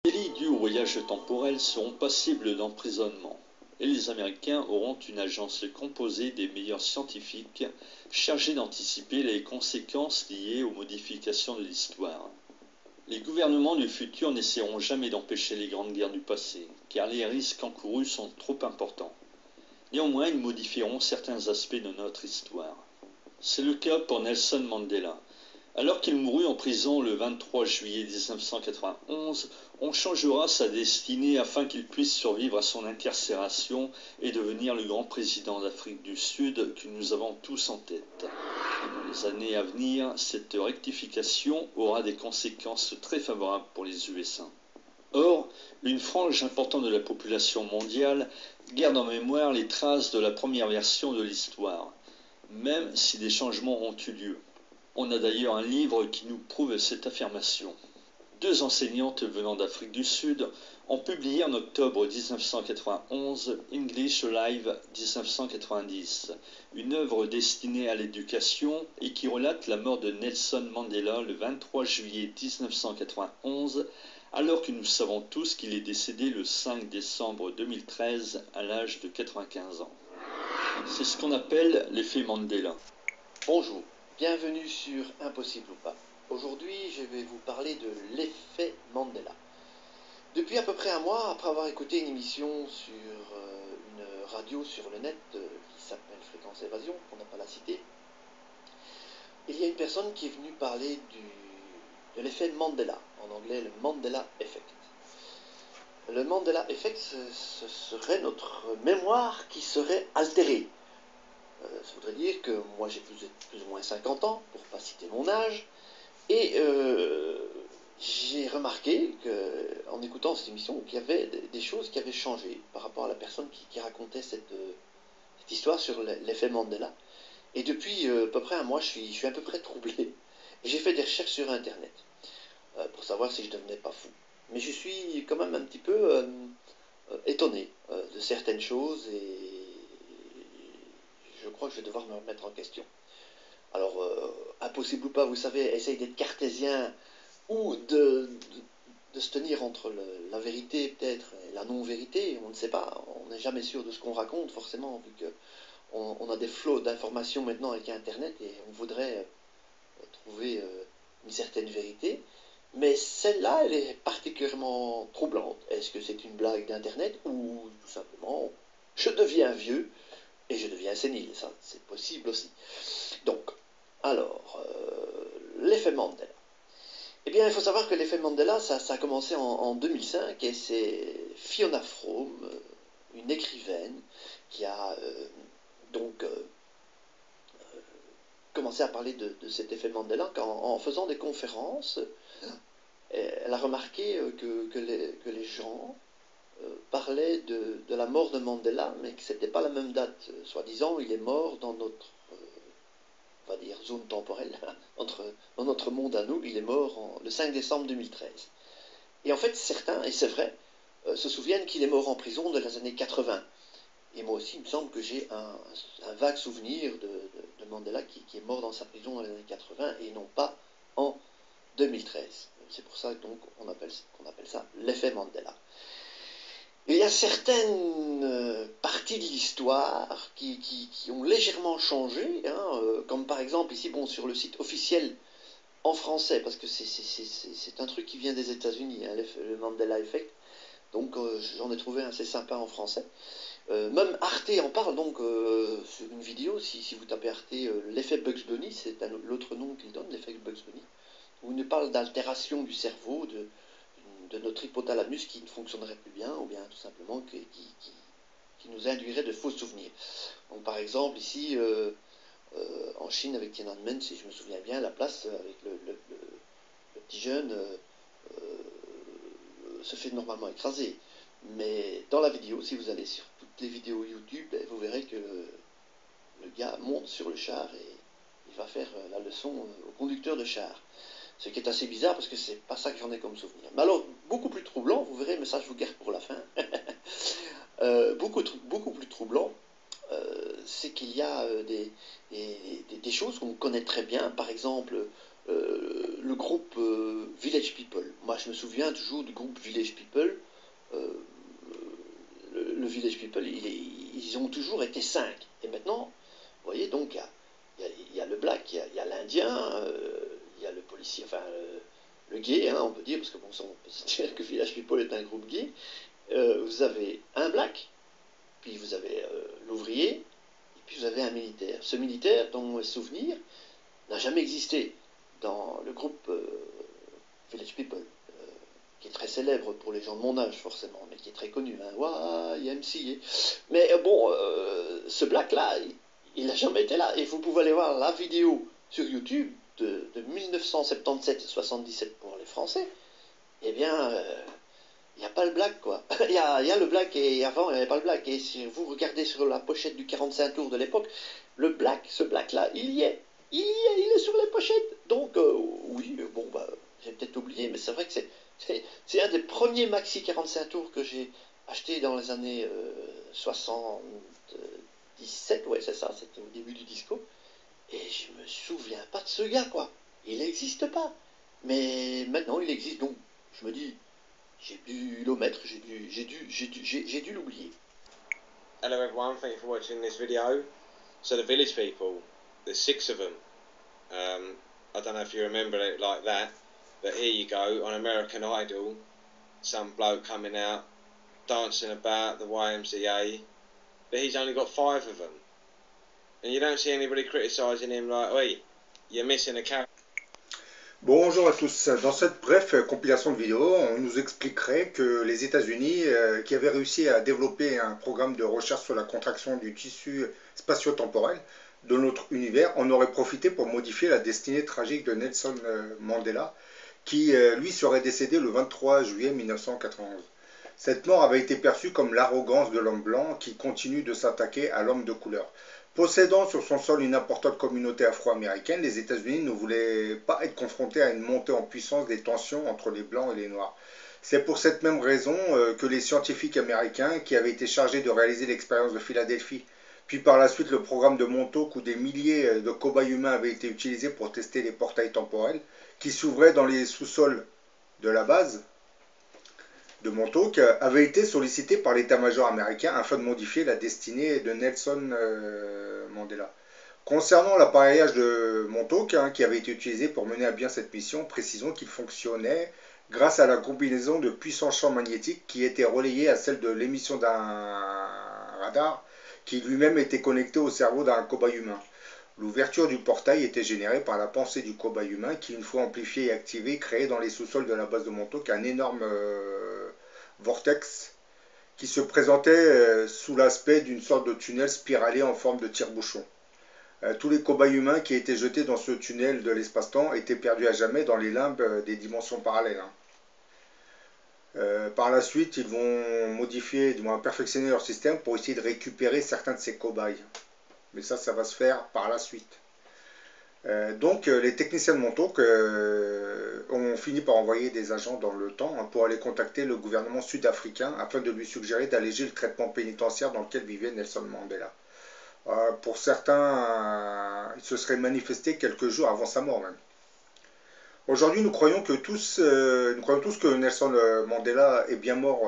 Les délits dus au voyage temporel seront passibles d'emprisonnement, et les Américains auront une agence composée des meilleurs scientifiques chargés d'anticiper les conséquences liées aux modifications de l'histoire. Les gouvernements du futur n'essaieront jamais d'empêcher les grandes guerres du passé, car les risques encourus sont trop importants. Néanmoins, ils modifieront certains aspects de notre histoire. C'est le cas pour Nelson Mandela. Alors qu'il mourut en prison le 23 juillet 1991, on changera sa destinée afin qu'il puisse survivre à son incarcération et devenir le grand président d'Afrique du Sud que nous avons tous en tête. Dans les années à venir, cette rectification aura des conséquences très favorables pour les USA. Or, une frange importante de la population mondiale garde en mémoire les traces de la première version de l'histoire, même si des changements ont eu lieu. On a d'ailleurs un livre qui nous prouve cette affirmation. Deux enseignantes venant d'Afrique du Sud ont publié en octobre 1991 English Live 1990, une œuvre destinée à l'éducation et qui relate la mort de Nelson Mandela le 23 juillet 1991, alors que nous savons tous qu'il est décédé le 5 décembre 2013 à l'âge de 95 ans. C'est ce qu'on appelle l'effet Mandela. Bonjour, bienvenue sur Impossible ou pas. Aujourd'hui, je vais vous parler de l'effet Mandela. Depuis à peu près un mois, après avoir écouté une émission sur une radio sur le net qui s'appelle Fréquence Évasion, pour ne pas la citer, il y a une personne qui est venue parler de l'effet Mandela, en anglais le Mandela Effect. Le Mandela Effect, ce serait notre mémoire qui serait altérée. Ça voudrait dire que moi j'ai plus ou moins 50 ans, pour ne pas citer mon âge, et j'ai remarqué en écoutant cette émission qu'il y avait des choses qui avaient changé par rapport à la personne qui racontait cette histoire sur l'effet Mandela. Et depuis à peu près un mois, je suis à peu près troublé. J'ai fait des recherches sur Internet pour savoir si je devenais pas fou. Mais je suis quand même un petit peu étonné de certaines choses et je crois que je vais devoir me remettre en question. Alors, impossible ou pas, vous savez, essaye d'être cartésien ou de se tenir entre la vérité peut-être et la non-vérité, on ne sait pas, on n'est jamais sûr de ce qu'on raconte forcément, vu qu'on a des flots d'informations maintenant avec Internet et on voudrait trouver une certaine vérité, mais celle-là, elle est particulièrement troublante. Est-ce que c'est une blague d'Internet ou tout simplement je deviens vieux et je deviens sénile, ça c'est possible aussi. Donc, alors, l'effet Mandela. Eh bien, il faut savoir que l'effet Mandela, ça a commencé en 2005 et c'est Fiona Fromm, une écrivaine, qui a commencé à parler de cet effet Mandela en faisant des conférences. Elle a remarqué que les gens parlaient de la mort de Mandela, mais que ce n'était pas la même date. Soi-disant, il est mort dans notre on va dire, zone temporelle, dans notre monde à nous, il est mort le 5 décembre 2013. Et en fait, certains, et c'est vrai, se souviennent qu'il est mort en prison dans les années 80. Et moi aussi, il me semble que j'ai un vague souvenir de Mandela qui est mort dans sa prison dans les années 80 et non pas en 2013. C'est pour ça donc qu'on appelle ça l'effet Mandela. Il y a certaines parties de l'histoire qui ont légèrement changé, hein, comme par exemple ici, bon, sur le site officiel en français, parce que c'est un truc qui vient des États-Unis, hein, le Mandela Effect, donc j'en ai trouvé un assez sympa en français. Même Arte en parle donc sur une vidéo, si vous tapez Arte, l'effet Bugs Bunny, c'est l'autre nom qu'il donne, l'effet Bugs Bunny, où il nous parle d'altération du cerveau, de notre hypothalamus qui ne fonctionnerait plus bien, ou bien tout simplement qui nous induirait de faux souvenirs. Donc par exemple ici, en Chine avec Tiananmen, si je me souviens bien, la place avec le petit jeune se fait normalement écraser. Mais dans la vidéo, si vous allez sur toutes les vidéos YouTube, vous verrez que le gars monte sur le char et il va faire la leçon au conducteur de char. Ce qui est assez bizarre parce que c'est pas ça que j'en ai comme souvenir. Mais alors, beaucoup plus troublant, vous verrez, mais ça je vous garde pour la fin, beaucoup plus troublant, c'est qu'il y a des choses qu'on connaît très bien, par exemple le groupe Village People. Moi, je me souviens toujours du groupe Village People. Euh, le Village People, ils ont toujours été 5. Et maintenant, vous voyez, donc, il y a le black, il y a l'indien, il y a le policier, enfin, le gay, hein, on peut dire, parce que bon, ça, on peut se dire que Village People est un groupe gay. Vous avez un black, puis vous avez l'ouvrier, et puis vous avez un militaire. Ce militaire, dans mes souvenirs, n'a jamais existé dans le groupe Village People, qui est très célèbre pour les gens de mon âge forcément, mais qui est très connu, hein, YMCA. Mais bon, ce black-là, il n'a jamais été là. Et vous pouvez aller voir la vidéo sur YouTube de 1977-77 pour les Français. Eh bien, il n'y a pas le black, quoi. Il y a le black, et avant, il n'y avait pas le black. Et si vous regardez sur la pochette du 45 tours de l'époque, le black, ce black-là, il y est. Il est sur les pochettes. Donc, oui, bon, bah, j'ai peut-être oublié, mais c'est vrai que c'est un des premiers maxi 45 tours que j'ai acheté dans les années 77. Ouais, c'est ça, c'était au début du disco. Et je me souviens pas de ce gars, quoi. Il n'existe pas. Mais maintenant, il existe, donc je me dis, j'ai dû l'omettre, j'ai dû l'oublier. Hello everyone, thank you for watching this video. So the Village People, there's 6 of them. I don't know if you remember it like that, but here you go, on American Idol, some bloke coming out, dancing about the YMCA, but he's only got 5 of them. And you don't see anybody criticising him like, hey, you're missing a character. Bonjour à tous, dans cette brève compilation de vidéos, on nous expliquerait que les États-Unis, qui avaient réussi à développer un programme de recherche sur la contraction du tissu spatio-temporel de notre univers, en auraient profité pour modifier la destinée tragique de Nelson Mandela, qui lui serait décédé le 23 juillet 1991. Cette mort avait été perçue comme l'arrogance de l'homme blanc qui continue de s'attaquer à l'homme de couleur. Possédant sur son sol une importante communauté afro-américaine, les États-Unis ne voulaient pas être confrontés à une montée en puissance des tensions entre les Blancs et les Noirs. C'est pour cette même raison que les scientifiques américains, qui avaient été chargés de réaliser l'expérience de Philadelphie, puis par la suite le programme de Montauk où des milliers de cobayes humains avaient été utilisés pour tester les portails temporels, qui s'ouvraient dans les sous-sols de la base de Montauk, avait été sollicité par l'état-major américain afin de modifier la destinée de Nelson Mandela. Concernant l'appareillage de Montauk, qui avait été utilisé pour mener à bien cette mission, précisons qu'il fonctionnait grâce à la combinaison de puissants champs magnétiques qui étaient relayés à celle de l'émission d'un radar qui lui-même était connecté au cerveau d'un cobaye humain. L'ouverture du portail était générée par la pensée du cobaye humain qui, une fois amplifié et activé, créait dans les sous-sols de la base de Montauk un énorme vortex qui se présentait sous l'aspect d'une sorte de tunnel spiralé en forme de tire-bouchon. Tous les cobayes humains qui étaient jetés dans ce tunnel de l'espace-temps étaient perdus à jamais dans les limbes des dimensions parallèles. Par la suite, ils vont modifier, du moins perfectionner leur système pour essayer de récupérer certains de ces cobayes. Mais ça va se faire par la suite. Donc les techniciens de Montauk ont fini par envoyer des agents dans le temps pour aller contacter le gouvernement sud-africain afin de lui suggérer d'alléger le traitement pénitentiaire dans lequel vivait Nelson Mandela. Pour certains, il se serait manifesté quelques jours avant sa mort même. Aujourd'hui, nous croyons tous que Nelson Mandela est bien mort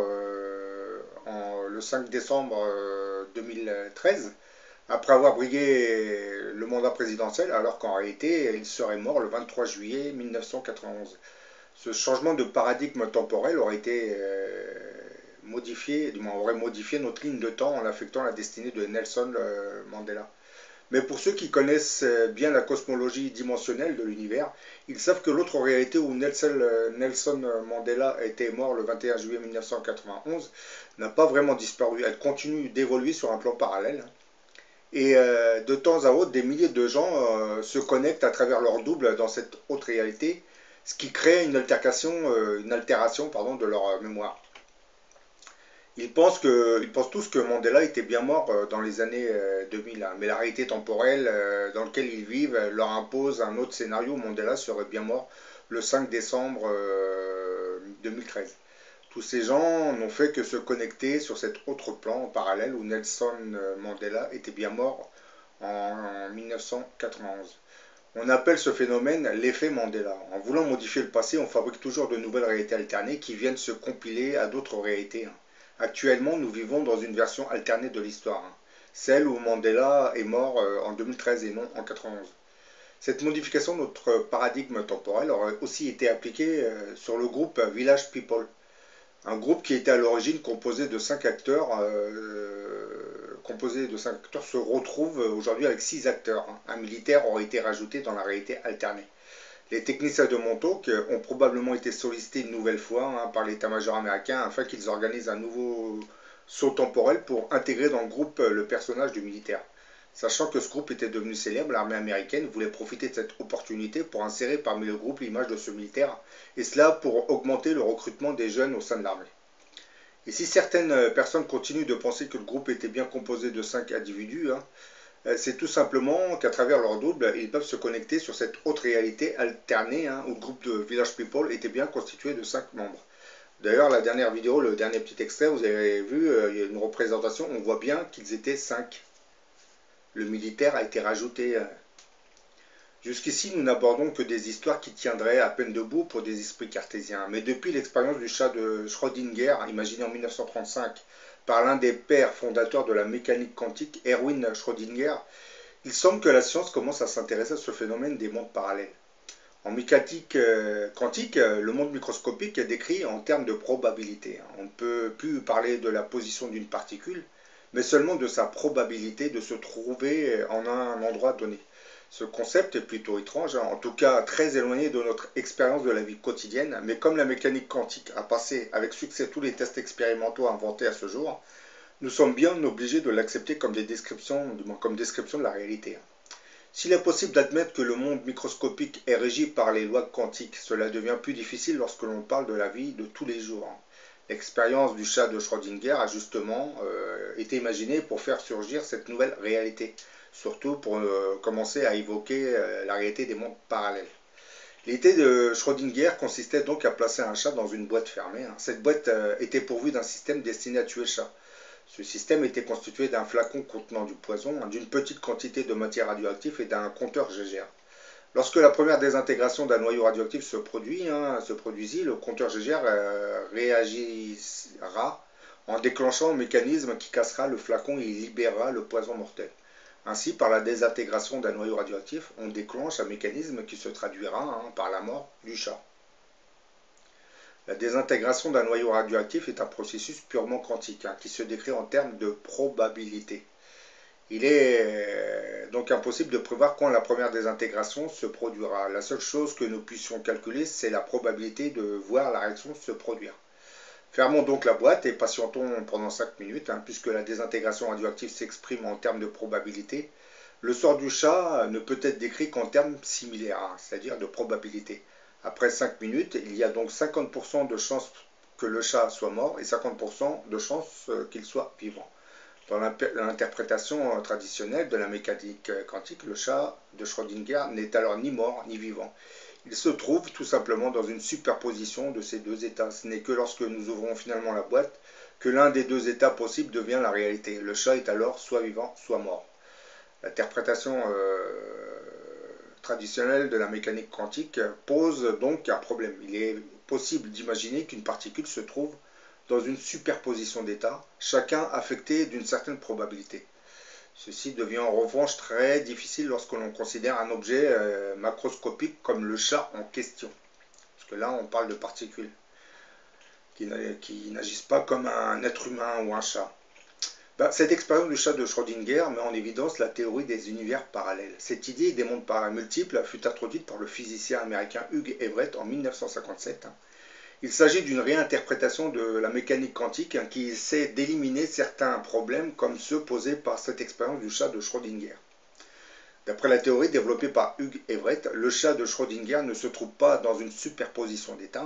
le 5 décembre 2013, après avoir brigué le mandat présidentiel, alors qu'en réalité, il serait mort le 23 juillet 1991. Ce changement de paradigme temporel aurait été modifié, du moins aurait modifié notre ligne de temps en affectant la destinée de Nelson Mandela. Mais pour ceux qui connaissent bien la cosmologie dimensionnelle de l'univers, ils savent que l'autre réalité où Nelson Mandela était mort le 21 juillet 1991 n'a pas vraiment disparu. Elle continue d'évoluer sur un plan parallèle. Et de temps à autre, des milliers de gens se connectent à travers leur double dans cette autre réalité, ce qui crée une altération de leur mémoire. Ils pensent tous que Mandela était bien mort dans les années 2000, mais la réalité temporelle dans laquelle ils vivent leur impose un autre scénario où Mandela serait bien mort le 5 décembre 2013. Tous ces gens n'ont fait que se connecter sur cet autre plan parallèle où Nelson Mandela était bien mort en 1991. On appelle ce phénomène l'effet Mandela. En voulant modifier le passé, on fabrique toujours de nouvelles réalités alternées qui viennent se compiler à d'autres réalités. Actuellement, nous vivons dans une version alternée de l'histoire, celle où Mandela est mort en 2013 et non en 91. Cette modification de notre paradigme temporel aurait aussi été appliquée sur le groupe Village People, un groupe qui était à l'origine composé de 5 acteurs, se retrouve aujourd'hui avec 6 acteurs. Un militaire aurait été rajouté dans la réalité alternée. Les techniciens de Montauk ont probablement été sollicités une nouvelle fois par l'état-major américain afin qu'ils organisent un nouveau saut temporel pour intégrer dans le groupe le personnage du militaire. Sachant que ce groupe était devenu célèbre, l'armée américaine voulait profiter de cette opportunité pour insérer parmi le groupe l'image de ce militaire, et cela pour augmenter le recrutement des jeunes au sein de l'armée. Et si certaines personnes continuent de penser que le groupe était bien composé de 5 individus, c'est tout simplement qu'à travers leur double, ils peuvent se connecter sur cette autre réalité alternée, où le groupe de Village People était bien constitué de 5 membres. D'ailleurs, la dernière vidéo, le dernier petit extrait, vous avez vu, il y a une représentation, on voit bien qu'ils étaient 5. Le militaire a été rajouté. Jusqu'ici, nous n'abordons que des histoires qui tiendraient à peine debout pour des esprits cartésiens. Mais depuis l'expérience du chat de Schrödinger, imaginé en 1935 par l'un des pères fondateurs de la mécanique quantique, Erwin Schrödinger, il semble que la science commence à s'intéresser à ce phénomène des mondes parallèles. En mécanique quantique, le monde microscopique est décrit en termes de probabilité. On ne peut plus parler de la position d'une particule, mais seulement de sa probabilité de se trouver en un endroit donné. Ce concept est plutôt étrange, en tout cas très éloigné de notre expérience de la vie quotidienne, mais comme la mécanique quantique a passé avec succès tous les tests expérimentaux inventés à ce jour, nous sommes bien obligés de l'accepter comme description de la réalité. S'il est possible d'admettre que le monde microscopique est régi par les lois quantiques, cela devient plus difficile lorsque l'on parle de la vie de tous les jours. L'expérience du chat de Schrödinger a justement été imaginée pour faire surgir cette nouvelle réalité, surtout pour commencer à évoquer la réalité des mondes parallèles. L'idée de Schrödinger consistait donc à placer un chat dans une boîte fermée. Cette boîte était pourvue d'un système destiné à tuer le chat. Ce système était constitué d'un flacon contenant du poison, d'une petite quantité de matière radioactive et d'un compteur Geiger. Lorsque la première désintégration d'un noyau radioactif se produisit, le compteur Geiger réagira en déclenchant un mécanisme qui cassera le flacon et libérera le poison mortel. Ainsi, par la désintégration d'un noyau radioactif, on déclenche un mécanisme qui se traduira par la mort du chat. La désintégration d'un noyau radioactif est un processus purement quantique qui se décrit en termes de probabilité. Il est donc impossible de prévoir quand la première désintégration se produira. La seule chose que nous puissions calculer, c'est la probabilité de voir la réaction se produire. Fermons donc la boîte et patientons pendant 5 minutes, puisque la désintégration radioactive s'exprime en termes de probabilité. Le sort du chat ne peut être décrit qu'en termes similaires, c'est-à-dire de probabilité. Après 5 minutes, il y a donc 50% de chances que le chat soit mort et 50% de chances qu'il soit vivant. Dans l'interprétation traditionnelle de la mécanique quantique, le chat de Schrödinger n'est alors ni mort ni vivant. Il se trouve tout simplement dans une superposition de ces deux états. Ce n'est que lorsque nous ouvrons finalement la boîte que l'un des deux états possibles devient la réalité. Le chat est alors soit vivant, soit mort. L'interprétation traditionnelle de la mécanique quantique pose donc un problème. Il est possible d'imaginer qu'une particule se trouve dans une superposition d'états, chacun affecté d'une certaine probabilité. Ceci devient en revanche très difficile lorsque l'on considère un objet macroscopique comme le chat en question. Parce que là, on parle de particules qui n'agissent pas comme un être humain ou un chat. Cette expérience du chat de Schrödinger met en évidence la théorie des univers parallèles. Cette idée des mondes multiples fut introduite par le physicien américain Hugh Everett en 1957. Il s'agit d'une réinterprétation de la mécanique quantique qui essaie d'éliminer certains problèmes comme ceux posés par cette expérience du chat de Schrödinger. D'après la théorie développée par Hugh Everett, le chat de Schrödinger ne se trouve pas dans une superposition d'états.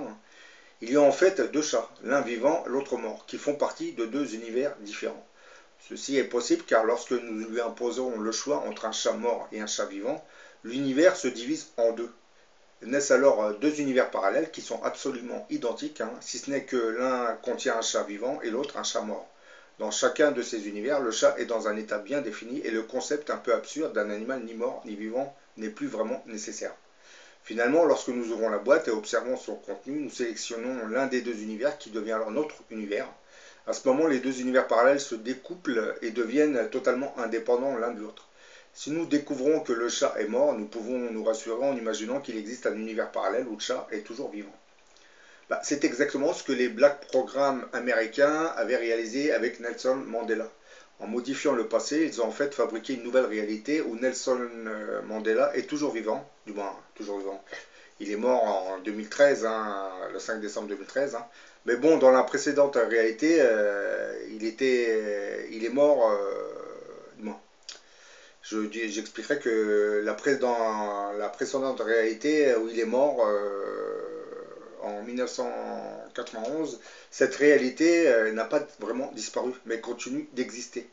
Il y a en fait deux chats, l'un vivant, l'autre mort, qui font partie de deux univers différents. Ceci est possible car lorsque nous lui imposons le choix entre un chat mort et un chat vivant, l'univers se divise en deux. Naissent alors deux univers parallèles qui sont absolument identiques, si ce n'est que l'un contient un chat vivant et l'autre un chat mort. Dans chacun de ces univers, le chat est dans un état bien défini et le concept un peu absurde d'un animal ni mort ni vivant n'est plus vraiment nécessaire. Finalement, lorsque nous ouvrons la boîte et observons son contenu, nous sélectionnons l'un des deux univers qui devient alors notre univers. À ce moment, les deux univers parallèles se découplent et deviennent totalement indépendants l'un de l'autre. Si nous découvrons que le chat est mort, nous pouvons nous rassurer en imaginant qu'il existe un univers parallèle où le chat est toujours vivant. C'est exactement ce que les Black Programmes américains avaient réalisé avec Nelson Mandela. En modifiant le passé, ils ont en fait fabriqué une nouvelle réalité où Nelson Mandela est toujours vivant, du moins toujours vivant. Il est mort en 2013, le 5 décembre 2013. Mais bon, dans la précédente réalité, il est mort. J'expliquerai que dans la précédente réalité où il est mort en 1991, cette réalité n'a pas vraiment disparu, mais continue d'exister.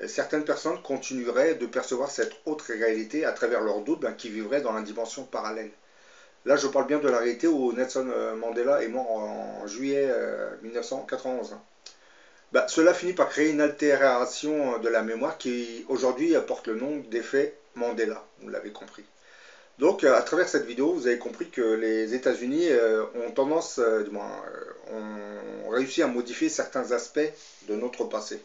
Certaines personnes continueraient de percevoir cette autre réalité à travers leur double qui vivrait dans la dimension parallèle. Là, je parle bien de la réalité où Nelson Mandela est mort en juillet 1991. Cela finit par créer une altération de la mémoire qui aujourd'hui porte le nom d'effet Mandela, vous l'avez compris. Donc à travers cette vidéo, vous avez compris que les États-Unis ont réussi à modifier certains aspects de notre passé.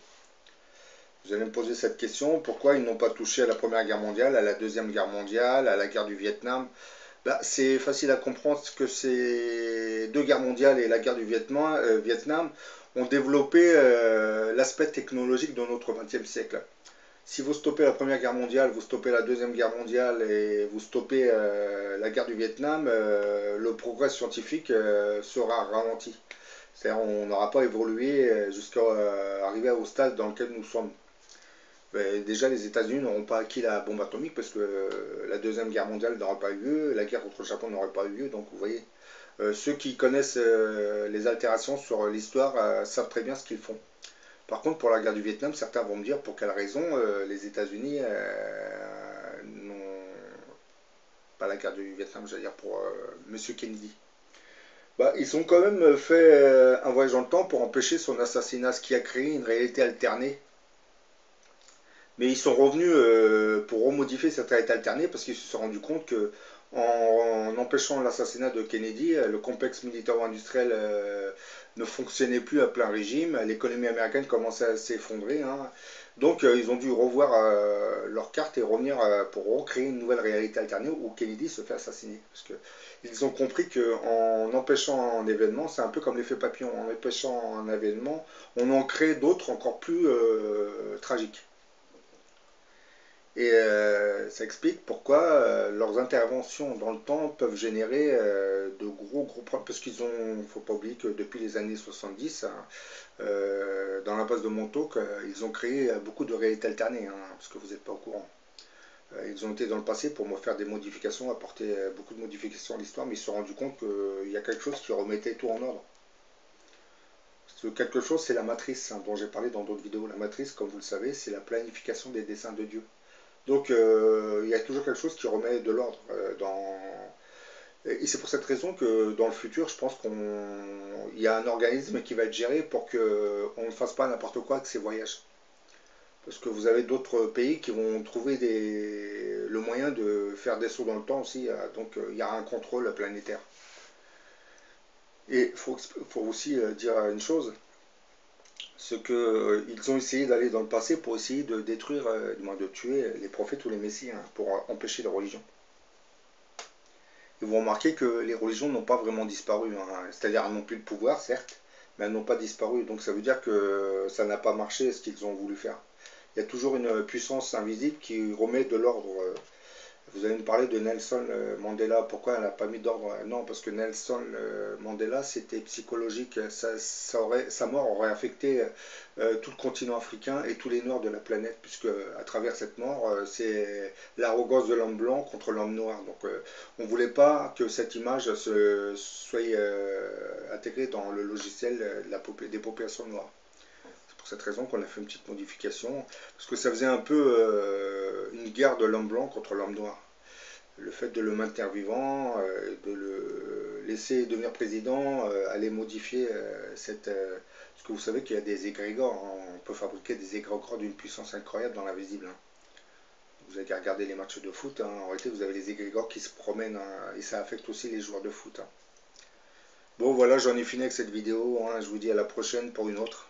Vous allez me poser cette question, pourquoi ils n'ont pas touché à la Première Guerre mondiale, à la Deuxième Guerre mondiale, à la guerre du Vietnam? C'est facile à comprendre que ces deux guerres mondiales et la guerre du Vietnam ont développé l'aspect technologique de notre XXe siècle. Si vous stoppez la Première Guerre mondiale, vous stoppez la Deuxième Guerre mondiale et vous stoppez la guerre du Vietnam, le progrès scientifique sera ralenti. C'est-à-dire on n'aura pas évolué jusqu'à arriver au stade dans lequel nous sommes. Déjà, les États-Unis n'auront pas acquis la bombe atomique parce que la Deuxième Guerre mondiale n'aurait pas eu lieu, la guerre contre le Japon n'aurait pas eu lieu. Donc, vous voyez, ceux qui connaissent les altérations sur l'histoire savent très bien ce qu'ils font. Par contre, pour la guerre du Vietnam, certains vont me dire pour quelle raison les États-Unis n'ont pas la guerre du Vietnam, j'allais dire pour M. Kennedy. Ils ont quand même fait un voyage dans le temps pour empêcher son assassinat, ce qui a créé une réalité alternée. Mais ils sont revenus pour remodifier cette réalité alternée parce qu'ils se sont rendus compte que en empêchant l'assassinat de Kennedy, le complexe militaro-industriel ne fonctionnait plus à plein régime, l'économie américaine commençait à s'effondrer. Donc ils ont dû revoir leur carte et revenir pour recréer une nouvelle réalité alternée où Kennedy se fait assassiner. Parce qu'ils ont compris qu'en empêchant un événement, c'est un peu comme l'effet papillon, en empêchant un événement, on en crée d'autres encore plus tragiques. Et ça explique pourquoi leurs interventions dans le temps peuvent générer de gros problèmes. Parce qu'ils ont, il ne faut pas oublier que depuis les années 70, dans la base de Montauk, ils ont créé beaucoup de réalités alternées, parce que vous n'êtes pas au courant. Ils ont été dans le passé pour me faire des modifications, apporter beaucoup de modifications à l'histoire, mais ils se sont rendus compte qu'il y a quelque chose qui remettait tout en ordre. Ce quelque chose, c'est la matrice, dont j'ai parlé dans d'autres vidéos. La matrice, comme vous le savez, c'est la planification des desseins de Dieu. Donc il y a toujours quelque chose qui remet de l'ordre Et c'est pour cette raison que dans le futur, je pense qu'il y a un organisme qui va être géré pour qu'on ne fasse pas n'importe quoi avec ces voyages. Parce que vous avez d'autres pays qui vont trouver le moyen de faire des sauts dans le temps aussi. Donc il y a un contrôle planétaire. Et il faut aussi dire une chose, c'est qu'ils ont essayé d'aller dans le passé pour essayer de détruire, de tuer les prophètes ou les messies, pour empêcher les religions. Et vous remarquez que les religions n'ont pas vraiment disparu, c'est-à-dire elles n'ont plus de pouvoir, certes, mais elles n'ont pas disparu, donc ça veut dire que ça n'a pas marché ce qu'ils ont voulu faire. Il y a toujours une puissance invisible qui remet de l'ordre. Vous allez me parler de Nelson Mandela, pourquoi elle n'a pas mis d'ordre? Non, parce que Nelson Mandela, c'était psychologique, sa mort aurait affecté tout le continent africain et tous les noirs de la planète, puisque à travers cette mort, c'est l'arrogance de l'homme blanc contre l'homme noir. Donc on ne voulait pas que cette image soit intégrée dans le logiciel des populations noires. C'est pour cette raison qu'on a fait une petite modification, parce que ça faisait un peu une guerre de l'homme blanc contre l'homme noir. Le fait de le maintenir vivant, de le laisser devenir président, allait modifier parce que vous savez qu'il y a des égrégores, on peut fabriquer des égrégores d'une puissance incroyable dans l'invisible. vous avez regardé les matchs de foot, hein, en réalité vous avez les égrégores qui se promènent, hein, et ça affecte aussi les joueurs de foot. Hein. Bon voilà, j'en ai fini avec cette vidéo, hein, je vous dis à la prochaine pour une autre.